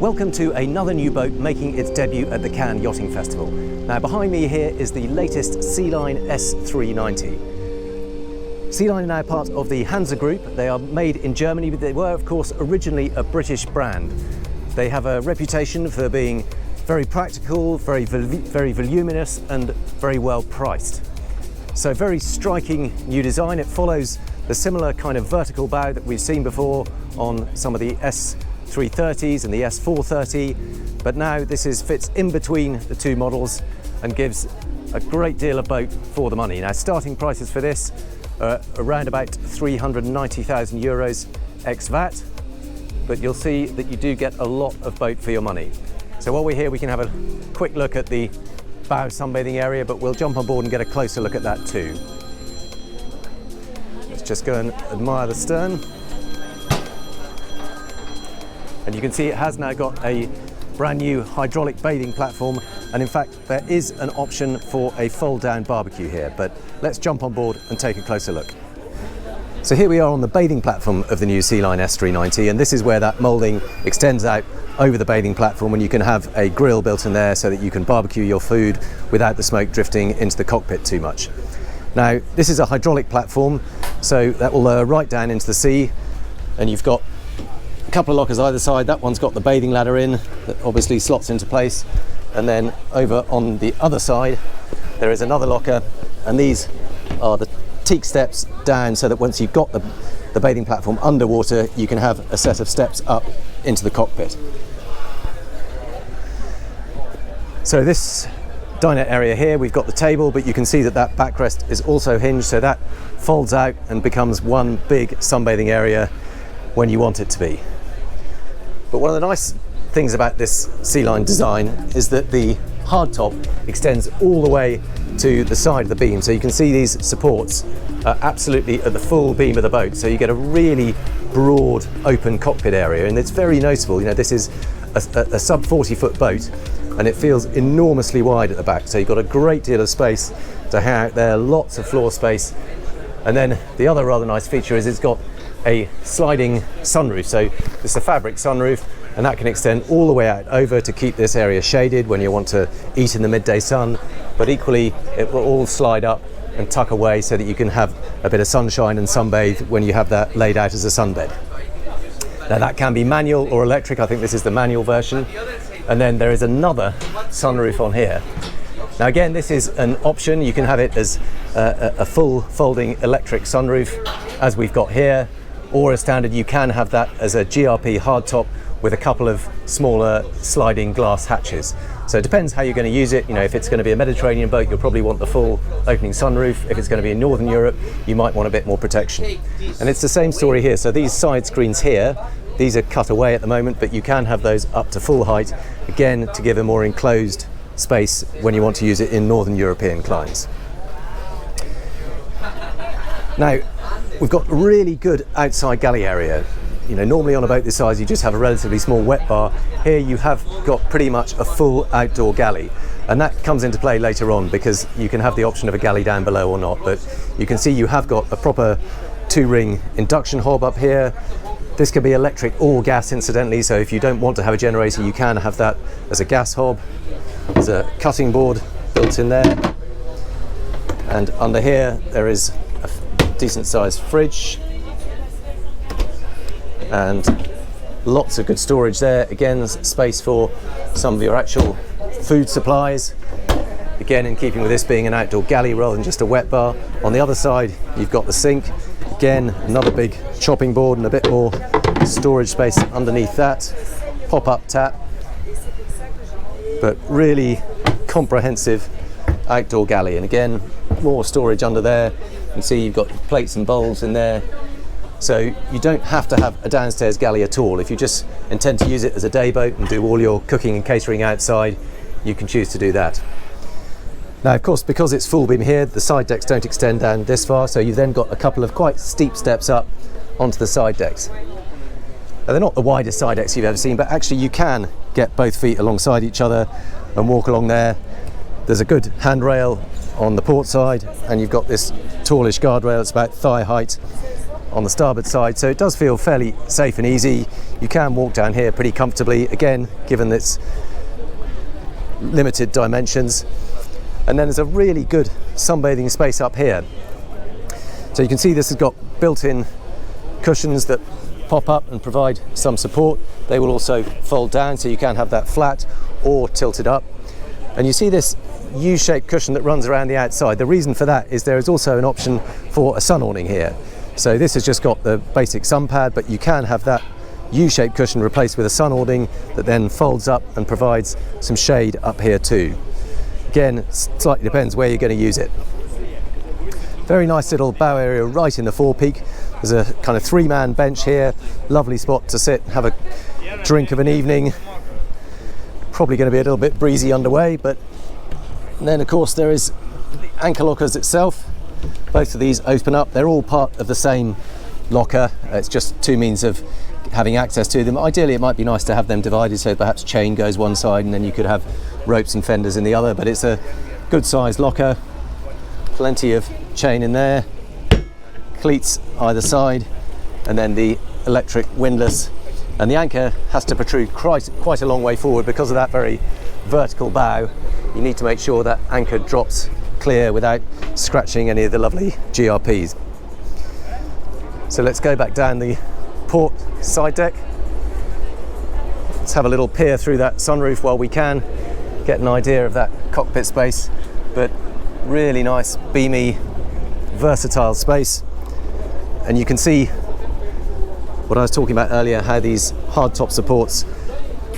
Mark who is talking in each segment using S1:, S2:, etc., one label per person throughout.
S1: Welcome to another new boat making its debut at the Cannes Yachting Festival. Now behind me here is the latest Sealine S390. Sealine are now part of the Hansa Group. They are made in Germany, but they were of course originally a British brand. They have a reputation for being very practical, very voluminous and very well priced. So very striking new design. It follows the similar kind of vertical bow that we've seen before on some of the S330s and the S430, but now this fits in between the two models and gives a great deal of boat for the money. Now starting prices for this are around about 390,000 euros ex-VAT, but you'll see that you do get a lot of boat for your money. So while we're here we can have a quick look at the bow sunbathing area, but we'll jump on board and get a closer look at that too. Let's just go and admire the stern. And you can see it has now got a brand new hydraulic bathing platform, and in fact there is an option for a fold down barbecue here, but let's jump on board and take a closer look. So here we are on the bathing platform of the new Sealine S390, and this is where that moulding extends out over the bathing platform, and you can have a grill built in there so that you can barbecue your food without the smoke drifting into the cockpit too much. Now this is a hydraulic platform, so that will lower right down into the sea, and you've got a couple of lockers either side. That one's got the bathing ladder in that obviously slots into place, and then over on the other side there is another locker, and these are the teak steps down so that once you've got the bathing platform underwater you can have a set of steps up into the cockpit. So this dinette area here, we've got the table, but you can see that that backrest is also hinged, so that folds out and becomes one big sunbathing area when you want it to be. But one of the nice things about this Sealine design is that the hardtop extends all the way to the side of the beam, so you can see these supports are absolutely at the full beam of the boat, so you get a really broad open cockpit area, and it's very noticeable. You know, this is a sub 40-foot boat and it feels enormously wide at the back, so you've got a great deal of space to hang out there, lots of floor space. And then the other rather nice feature is it's got a sliding sunroof, so it's a fabric sunroof, and that can extend all the way out over to keep this area shaded when you want to eat in the midday sun, but equally it will all slide up and tuck away so that you can have a bit of sunshine and sunbathe when you have that laid out as a sunbed. Now that can be manual or electric. I think this is the manual version, and then there is another sunroof on here. Now again, this is an option. You can have it as a full folding electric sunroof as we've got here, or as standard you can have that as a GRP hardtop with a couple of smaller sliding glass hatches. So it depends how you're going to use it. You know, if it's going to be a Mediterranean boat, you'll probably want the full opening sunroof. If it's going to be in Northern Europe, you might want a bit more protection. And it's the same story here. So these side screens here, these are cut away at the moment, but you can have those up to full height, again to give a more enclosed space when you want to use it in Northern European climes. Now, we've got a really good outside galley area. You know, normally on a boat this size you just have a relatively small wet bar. Here you have got pretty much a full outdoor galley, and that comes into play later on because you can have the option of a galley down below or not, but you can see you have got a proper 2-ring induction hob up here. This can be electric or gas incidentally, so if you don't want to have a generator you can have that as a gas hob. There's a cutting board built in there, and under here there is a decent sized fridge and lots of good storage there. Again, there's space for some of your actual food supplies, again in keeping with this being an outdoor galley rather than just a wet bar. On the other side you've got the sink, again another big chopping board and a bit more storage space underneath that, pop-up tap, but really comprehensive outdoor galley. And again, more storage under there. You can see you've got plates and bowls in there, so you don't have to have a downstairs galley at all. If you just intend to use it as a day boat and do all your cooking and catering outside, you can choose to do that. Now of course, because it's full beam here, the side decks don't extend down this far, so you've then got a couple of quite steep steps up onto the side decks. Now, they're not the widest side decks you've ever seen, but actually you can get both feet alongside each other and walk along there. There's a good handrail on the port side, and you've got this tallish guardrail. It's about thigh height, on the starboard side, so it does feel fairly safe and easy. You can walk down here pretty comfortably, again, given its limited dimensions. And then there's a really good sunbathing space up here. So you can see this has got built-in cushions that pop up and provide some support. They will also fold down, so you can have that flat or tilted up. And you see this U-shaped cushion that runs around the outside. The reason for that is there is also an option for a sun awning here. So this has just got the basic sun pad, but you can have that U-shaped cushion replaced with a sun awning that then folds up and provides some shade up here too. Again, slightly depends where you're going to use it. Very nice little bow area right in the forepeak. There's a kind of 3-man bench here, lovely spot to sit, have a drink of an evening. Probably going to be a little bit breezy underway, but then of course there is the anchor lockers itself. Both of these open up, they're all part of the same locker. It's just two means of having access to them. Ideally it might be nice to have them divided, so perhaps chain goes one side and then you could have ropes and fenders in the other, but it's a good sized locker, plenty of chain in there, cleats either side, and then the electric windlass. And the anchor has to protrude quite a long way forward because of that very vertical bow. You need to make sure that anchor drops clear without scratching any of the lovely GRPs. So let's go back down the port side deck. Let's have a little peer through that sunroof while we can, get an idea of that cockpit space. But really nice, beamy, versatile space. And you can see what I was talking about earlier, how these hardtop supports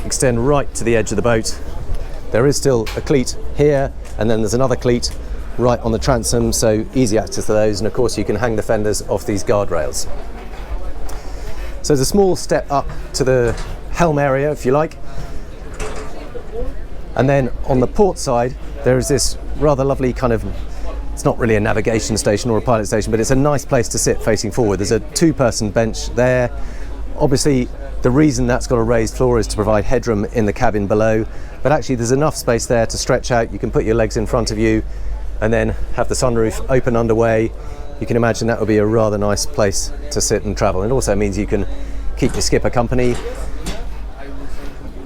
S1: extend right to the edge of the boat. There is still a cleat here, and then there's another cleat right on the transom, so easy access to those. And of course you can hang the fenders off these guardrails. So there's a small step up to the helm area, if you like. And then on the port side, there is this rather lovely kind of, it's not really a navigation station or a pilot station, but it's a nice place to sit facing forward. There's a 2-person bench there. Obviously, the reason that's got a raised floor is to provide headroom in the cabin below, but actually there's enough space there to stretch out. You can put your legs in front of you and then have the sunroof open underway. You can imagine that would be a rather nice place to sit and travel. It also means you can keep your skipper company.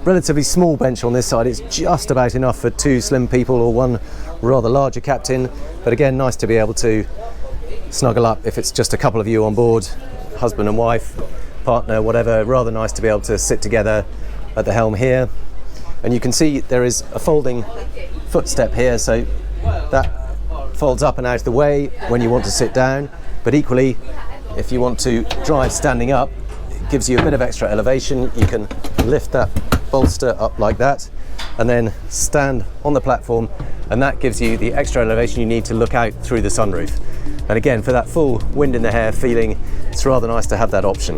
S1: Relatively small bench on this side. It's just about enough for 2 slim people or 1 rather larger captain, but again, nice to be able to snuggle up if it's just a couple of you on board, husband and wife, partner, whatever. Rather nice to be able to sit together at the helm here. And you can see there is a folding footstep here, so that folds up and out of the way when you want to sit down, but equally if you want to drive standing up, it gives you a bit of extra elevation. You can lift that bolster up like that and then stand on the platform, and that gives you the extra elevation you need to look out through the sunroof. And again, for that full wind in the hair feeling, it's rather nice to have that option.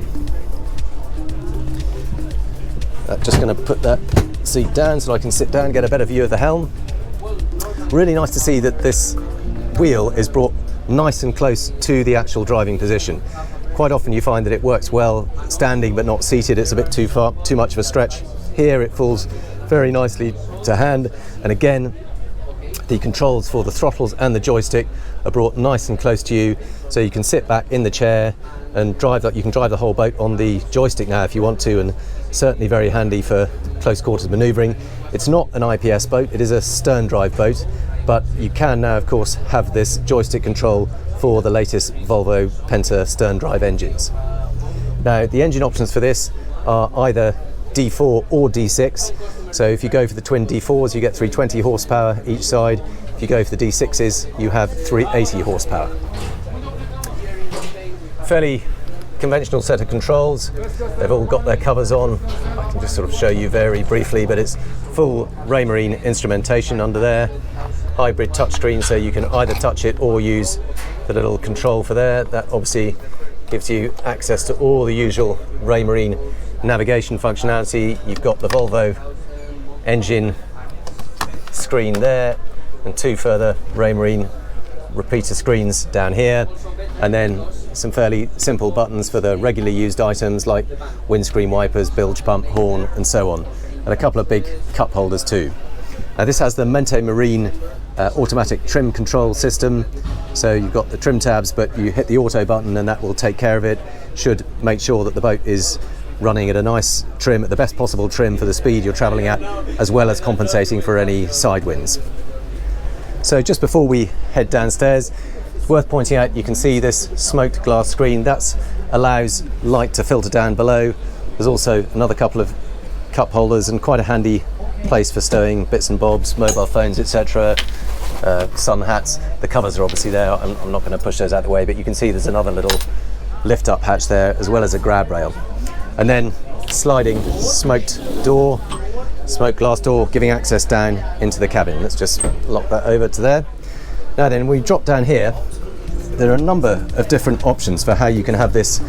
S1: I'm just going to put that seat down so I can sit down, get a better view of the helm. Really nice to see that this wheel is brought nice and close to the actual driving position. Quite often you find that it works well standing but not seated. It's a bit too much of a stretch. Here it falls very nicely to hand, and again the controls for the throttles and the joystick are brought nice and close to you, so you can sit back in the chair and drive that. You can drive the whole boat on the joystick now if you want to, and certainly very handy for close quarters manoeuvring. It's not an IPS boat, it is a stern drive boat, but you can now of course have this joystick control for the latest Volvo Penta stern drive engines. Now the engine options for this are either D4 or D6. So if you go for the twin D4s, you get 320 horsepower each side. If you go for the D6s, you have 380 horsepower. Fairly conventional set of controls. They've all got their covers on. I can just sort of show you very briefly, but it's full Raymarine instrumentation under there. Hybrid touchscreen, so you can either touch it or use the little control for there. That obviously gives you access to all the usual Raymarine navigation functionality. You've got the Volvo engine screen there and 2 further Raymarine repeater screens down here, and then some fairly simple buttons for the regularly used items like windscreen wipers, bilge pump, horn and so on, and a couple of big cup holders too. Now this has the Mente Marine automatic trim control system. So you've got the trim tabs, but you hit the auto button and that will take care of it. Should make sure that the boat is running at a nice trim, at the best possible trim for the speed you're traveling at, as well as compensating for any side winds. So just before we head downstairs, it's worth pointing out, you can see this smoked glass screen. That allows light to filter down below. There's also another couple of cup holders and quite a handy place for stowing bits and bobs, mobile phones, etc. Sun hats. The covers are obviously there. I'm not going to push those out of the way, but you can see there's another little lift up hatch there, as well as a grab rail. And then sliding smoked glass door, giving access down into the cabin. Let's just lock that over to there. Now then, we drop down here. There are a number of different options for how you can have this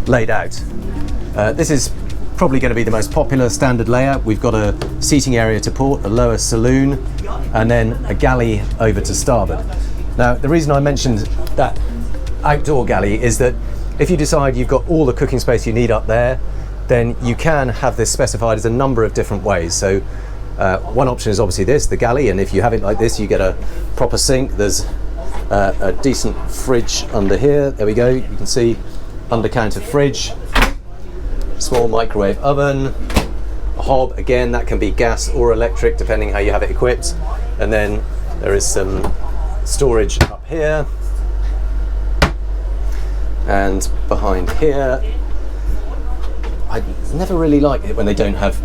S1: laid out. This is probably going to be the most popular standard layout. We've got a seating area to port, a lower saloon, and then a galley over to starboard. Now, the reason I mentioned that outdoor galley is that if you decide you've got all the cooking space you need up there, then you can have this specified as a number of different ways. So one option is obviously this, the galley, and if you have it like this, you get a proper sink. There's a decent fridge under here. There we go. You can see under-counter fridge, small microwave oven, a hob. Again, that can be gas or electric depending how you have it equipped. And then there is some storage up here and behind here. I never really like it when they don't have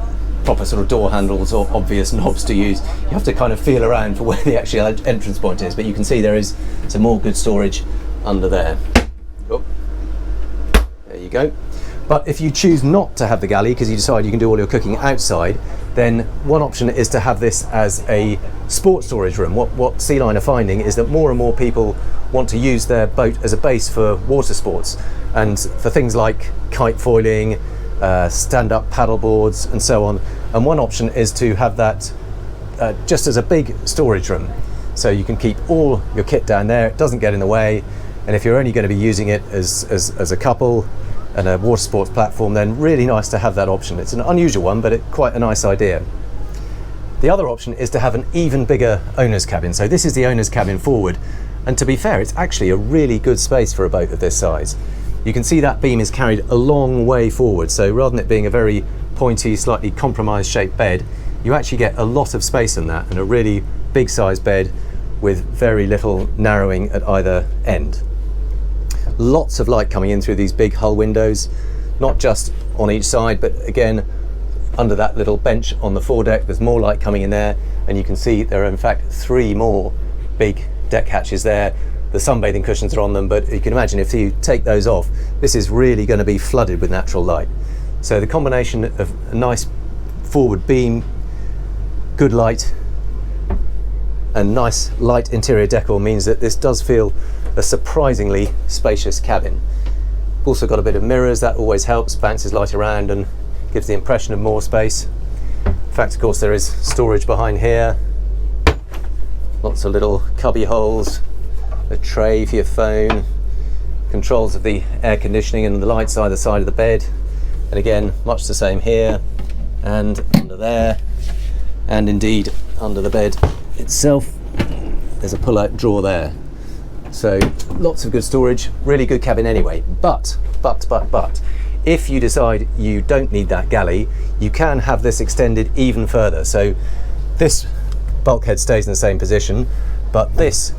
S1: proper sort of door handles or obvious knobs to use. You have to kind of feel around for where the actual entrance point is, but you can see there is some more good storage under there. Oh, there you go. But if you choose not to have the galley because you decide you can do all your cooking outside, then one option is to have this as a sports storage room. What Sealine are finding is that more and more people want to use their boat as a base for water sports and for things like kite foiling, stand-up paddle boards and so on. And one option is to have that just as a big storage room. So you can keep all your kit down there, it doesn't get in the way, and if you're only going to be using it as a couple and a water sports platform, then really nice to have that option. It's an unusual one, but it's quite a nice idea. The other option is to have an even bigger owner's cabin. So this is the owner's cabin forward, and to be fair, it's actually a really good space for a boat of this size. You can see that beam is carried a long way forward, so rather than it being a very pointy, slightly compromised shaped bed, you actually get a lot of space in that and a really big size bed with very little narrowing at either end. Lots of light coming in through these big hull windows, not just on each side, but again under that little bench on the foredeck, there's more light coming in there, and you can see there are in fact 3 more big deck hatches there. The sunbathing cushions are on them, but you can imagine if you take those off, this is really going to be flooded with natural light. So the combination of a nice forward beam, good light, and nice light interior decor means that this does feel a surprisingly spacious cabin. Also got a bit of mirrors, that always helps, bounces light around and gives the impression of more space. In fact, of course, there is storage behind here, lots of little cubby holes, a tray for your phone, controls of the air conditioning and the lights either side of the bed, and again much the same here and under there, and indeed under the bed itself there's a pull-out drawer there. So lots of good storage, really good cabin anyway. But if you decide you don't need that galley, you can have this extended even further. So this bulkhead stays in the same position, but this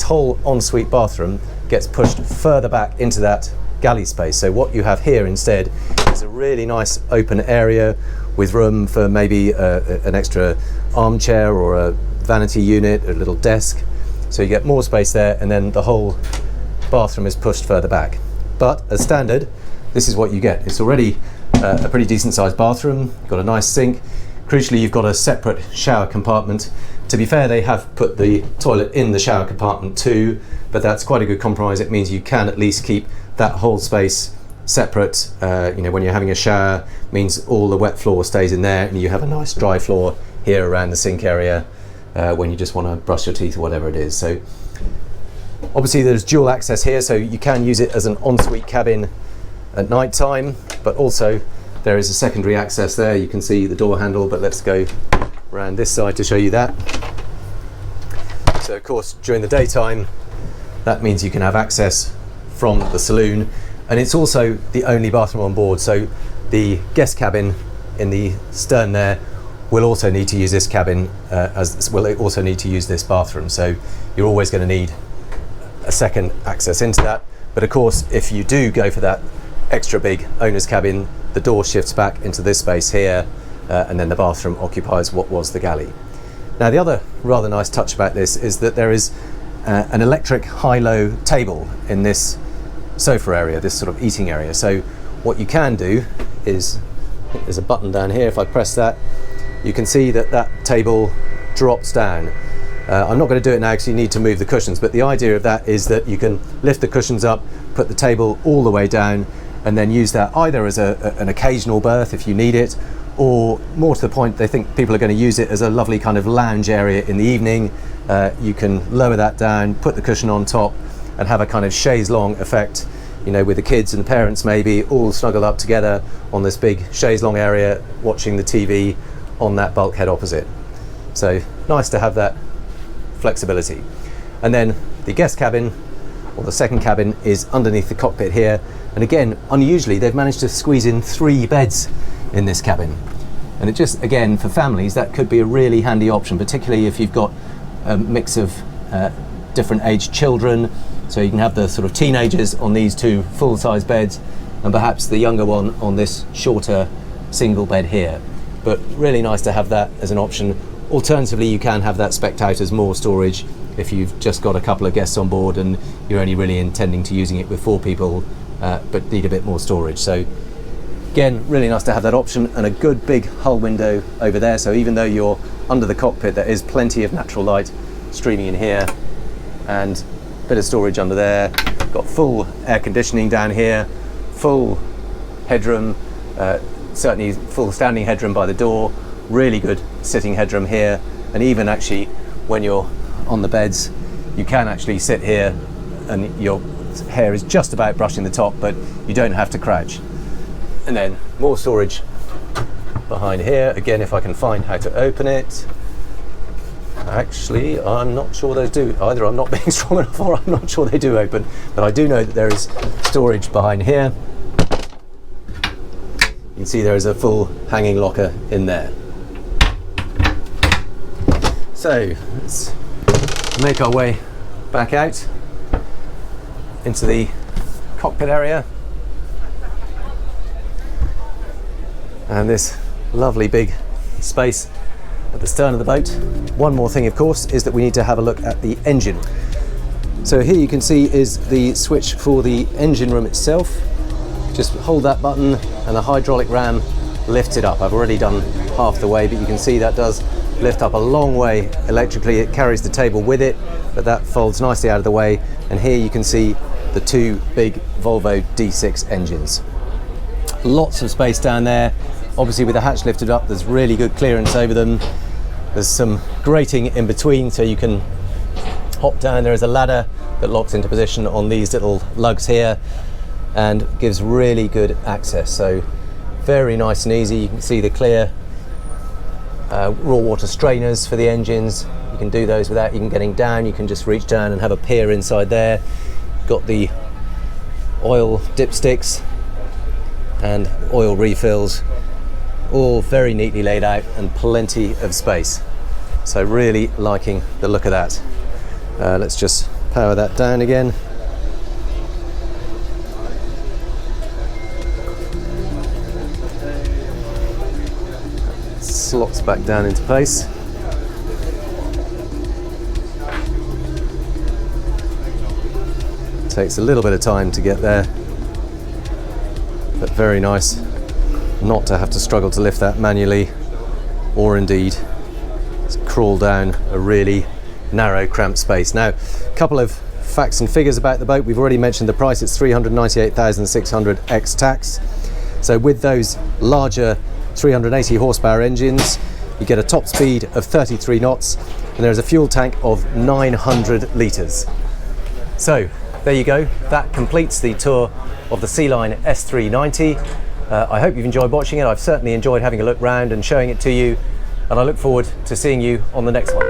S1: whole ensuite bathroom gets pushed further back into that galley space. So what you have here instead is a really nice open area with room for maybe an extra armchair or a vanity unit, a little desk. So you get more space there, and then the whole bathroom is pushed further back. But as standard, this is what you get. It's already a pretty decent sized bathroom, got a nice sink. Crucially, you've got a separate shower compartment. To be fair, they have put the toilet in the shower compartment too, but that's quite a good compromise. It means you can at least keep that whole space separate. When you're having a shower, means all the wet floor stays in there, and you have a nice dry floor here around the sink area when you just want to brush your teeth or whatever it is. So obviously there's dual access here, so you can use it as an ensuite cabin at night time, but also there is a secondary access there. You can see the door handle, but let's go around this side to show you that. So of course during the daytime that means you can have access from the saloon, and it's also the only bathroom on board, so the guest cabin in the stern there will also need to use this cabin will also need to use this bathroom, so you're always going to need a second access into that. But of course if you do go for that extra big owner's cabin, the door shifts back into this space here, and then the bathroom occupies what was the galley. Now the other rather nice touch about this is that there is an electric high-low table in this sofa area, this sort of eating area. So what you can do is, I think there's a button down here, if I press that, you can see that that table drops down. I'm not going to do it now because you need to move the cushions, but the idea of that is that you can lift the cushions up, put the table all the way down, and then use that either as an occasional berth if you need it, or more to the point, they think people are going to use it as a lovely kind of lounge area in the evening. You can lower that down, put the cushion on top, and have a kind of chaise longue effect, you know, with the kids and the parents maybe all snuggled up together on this big chaise longue area, watching the TV on that bulkhead opposite. So nice to have that flexibility. And then the guest cabin, or the second cabin, is underneath the cockpit here. And again, unusually, they've managed to squeeze in 3 beds in this cabin. And it just, again, for families, that could be a really handy option, particularly if you've got a mix of different aged children. So you can have the sort of teenagers on these 2 full-size beds, and perhaps the younger one on this shorter single bed here. But really nice to have that as an option. Alternatively, you can have that spec'd out as more storage if you've just got a couple of guests on board and you're only really intending to using it with 4 people, but need a bit more storage. So again, really nice to have that option, and a good big hull window over there. So even though you're under the cockpit, there is plenty of natural light streaming in here, and a bit of storage under there. Got full air conditioning down here, full headroom, certainly full standing headroom by the door, really good sitting headroom here, and even actually when you're on the beds you can actually sit here and your hair is just about brushing the top, but you don't have to crouch. And then more storage behind here. Again, if I can find how to open it. Actually, I'm not sure those do. Either I'm not being strong enough or I'm not sure they do open. But I do know that there is storage behind here. You can see there is a full hanging locker in there. So let's make our way back out into the cockpit area. And this lovely big space at the stern of the boat. One more thing, of course, is that we need to have a look at the engine. So here you can see is the switch for the engine room itself. Just hold that button and the hydraulic ram lifts it up. I've already done half the way, but you can see that does lift up a long way electrically. It carries the table with it, but that folds nicely out of the way. And here you can see the 2 big Volvo D6 engines. Lots of space down there. Obviously with the hatch lifted up, there's really good clearance over them. There's some grating in between, so you can hop down. There is a ladder that locks into position on these little lugs here and gives really good access. So very nice and easy. You can see the clear raw water strainers for the engines. You can do those without even getting down. You can just reach down and have a pier inside there. Got the oil dipsticks and oil refills, all very neatly laid out and plenty of space. So really liking the look of that. Let's just power that down again. Slots back down into place. Takes a little bit of time to get there, but very nice not to have to struggle to lift that manually, or indeed crawl down a really narrow, cramped space. Now, a couple of facts and figures about the boat. We've already mentioned the price. It's $398,600 ex tax. So with those larger 380 horsepower engines, you get a top speed of 33 knots, and there's a fuel tank of 900 litres. So there you go. That completes the tour of the Sealine S390. I hope you've enjoyed watching it. I've certainly enjoyed having a look round and showing it to you, and I look forward to seeing you on the next one.